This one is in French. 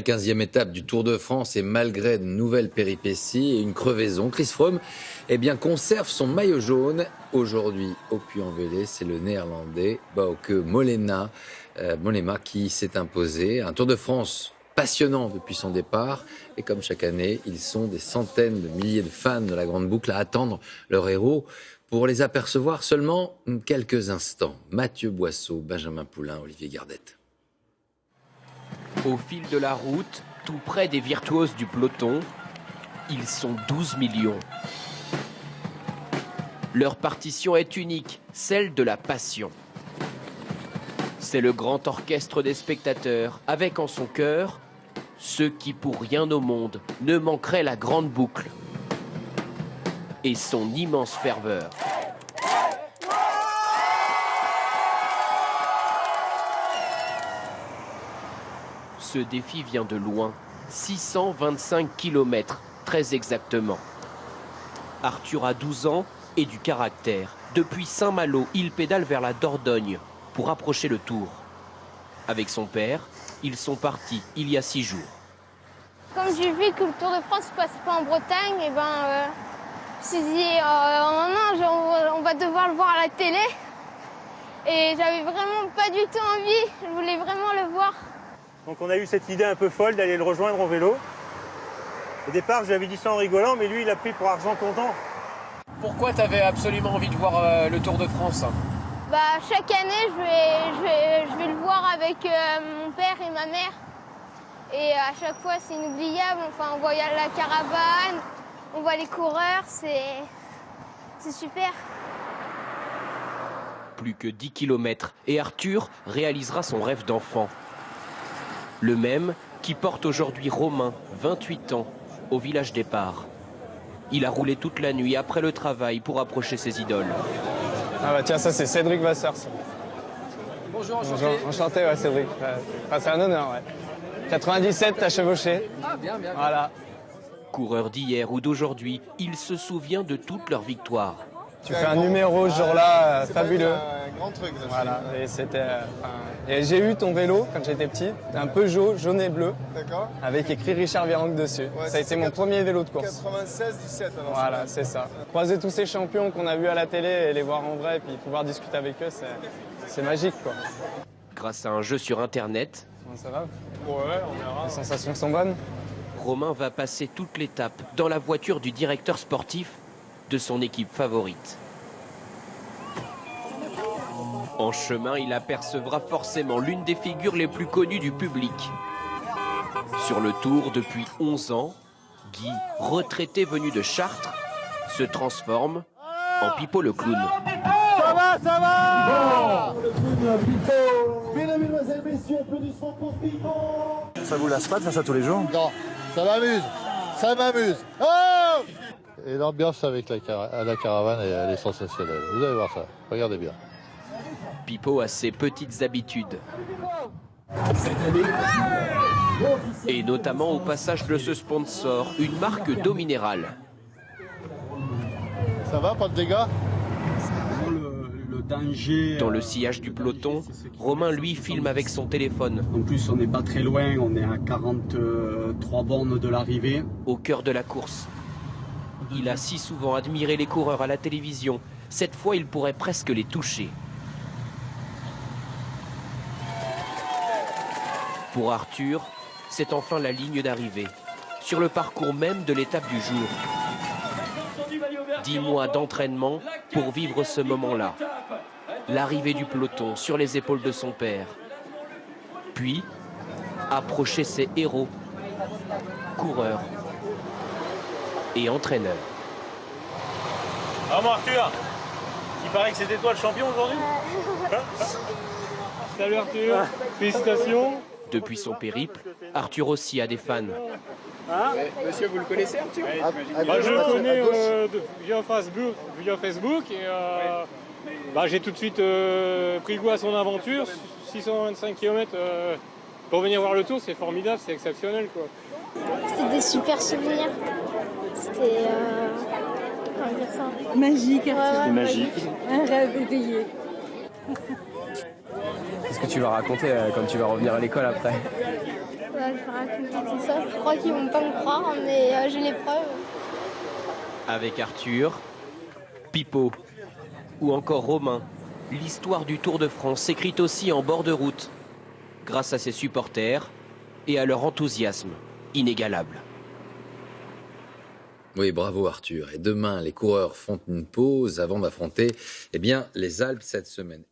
La 15e étape du Tour de France et malgré de nouvelles péripéties et une crevaison, Chris Froome conserve son maillot jaune. Aujourd'hui, au Puy-en-Velay, c'est le Néerlandais Bauke Mollema qui s'est imposé. Un Tour de France passionnant depuis son départ. Et comme chaque année, ils sont des centaines de milliers de fans de la Grande Boucle à attendre leur héros pour les apercevoir seulement quelques instants. Mathieu Boisseau, Benjamin Poulain, Olivier Gardette. Au fil de la route, tout près des virtuoses du peloton, ils sont 12 millions. Leur partition est unique, celle de la passion. C'est le grand orchestre des spectateurs, avec en son cœur ceux qui pour rien au monde ne manqueraient la Grande Boucle et son immense ferveur. Ce défi vient de loin, 625 km, très exactement. Arthur a 12 ans et du caractère. Depuis Saint-Malo, il pédale vers la Dordogne pour approcher le Tour. Avec son père, ils sont partis il y a 6 jours. Comme j'ai vu que le Tour de France ne se passe pas en Bretagne, je me suis dit, on va devoir le voir à la télé. Et j'avais vraiment pas du tout envie, je voulais vraiment le voir. Donc on a eu cette idée un peu folle d'aller le rejoindre en vélo. Au départ, je lui avais dit ça en rigolant, mais lui, il a pris pour argent comptant. Pourquoi tu avais absolument envie de voir le Tour de France ? Chaque année, je vais le voir avec mon père et ma mère. Et à chaque fois, c'est inoubliable. Enfin, on voit la caravane, on voit les coureurs, c'est super. Plus que 10 km et Arthur réalisera son rêve d'enfant. Le même qui porte aujourd'hui Romain, 28 ans, au village départ. Il a roulé toute la nuit après le travail pour approcher ses idoles. Ah bah tiens, ça c'est Cédric Vasseur. Bonjour, enchanté. Bonjour, enchanté, ouais, Cédric. C'est un honneur, ouais. 97, t'as chevauché. Ah, bien. Voilà. Coureur d'hier ou d'aujourd'hui, il se souvient de toutes leurs victoires. Tu fais un numéro ce jour-là fabuleux. Un grand truc. Voilà, et c'était. Et j'ai eu ton vélo quand j'étais petit, un Peugeot jaune et bleu, avec écrit Richard Virenque dessus. Ouais, ça a été mon premier vélo de course. 96-17 alors. Voilà, c'est ça. Croiser tous ces champions qu'on a vus à la télé et les voir en vrai, et puis pouvoir discuter avec eux, c'est magique, quoi. Grâce à un jeu sur Internet, Ça va ? Ouais, on verra. Les sensations sont bonnes. Romain va passer toute l'étape dans la voiture du directeur sportif de son équipe favorite. En chemin, il apercevra forcément l'une des figures les plus connues du public. Sur le Tour depuis 11 ans, Guy, retraité venu de Chartres, se transforme en Pipo le clown. Ça va bon. Le clown Pipo. Mesdames, mesdemoiselles, messieurs, applaudissements pour Pipo. Ça vous lasse pas de faire ça tous les jours? Non, ça m'amuse. Oh! Et l'ambiance avec la caravane, elle est sensationnelle. Vous allez voir ça, regardez bien. Pipo a ses petites habitudes. Et notamment au passage de ce sponsor, une marque d'eau minérale. Ça va, pas de dégâts? Le danger. Dans le sillage du peloton, Romain lui filme avec son téléphone. En plus, on n'est pas très loin, on est à 43 bornes de l'arrivée. Au cœur de la course. Il a si souvent admiré les coureurs à la télévision. Cette fois, il pourrait presque les toucher. Pour Arthur, c'est enfin la ligne d'arrivée, sur le parcours même de l'étape du jour. 10 mois d'entraînement pour vivre ce moment-là. L'arrivée du peloton sur les épaules de son père. Puis, approcher ses héros, coureurs et entraîneurs. Ah mon Arthur, il paraît que c'était toi le champion aujourd'hui. Salut Arthur, félicitations. Depuis son périple, Arthur aussi a des fans. Monsieur, vous le connaissez Arthur? Je le connais via Facebook et j'ai tout de suite pris goût à son aventure. 625 km pour venir voir le Tour, c'est formidable, c'est exceptionnel, quoi. C'était des super souvenirs. C'était comment dire ça? Magique, Arthur. C'était magique. Un rêve éveillé. Qu'est-ce que tu vas raconter quand tu vas revenir à l'école après? je vais raconter tout ça. Je crois qu'ils vont pas me croire, mais j'ai les preuves. Avec Arthur, Pipo ou encore Romain, l'histoire du Tour de France s'écrit aussi en bord de route, grâce à ses supporters et à leur enthousiasme inégalable. Oui, bravo Arthur. Et demain, les coureurs font une pause avant d'affronter les Alpes cette semaine.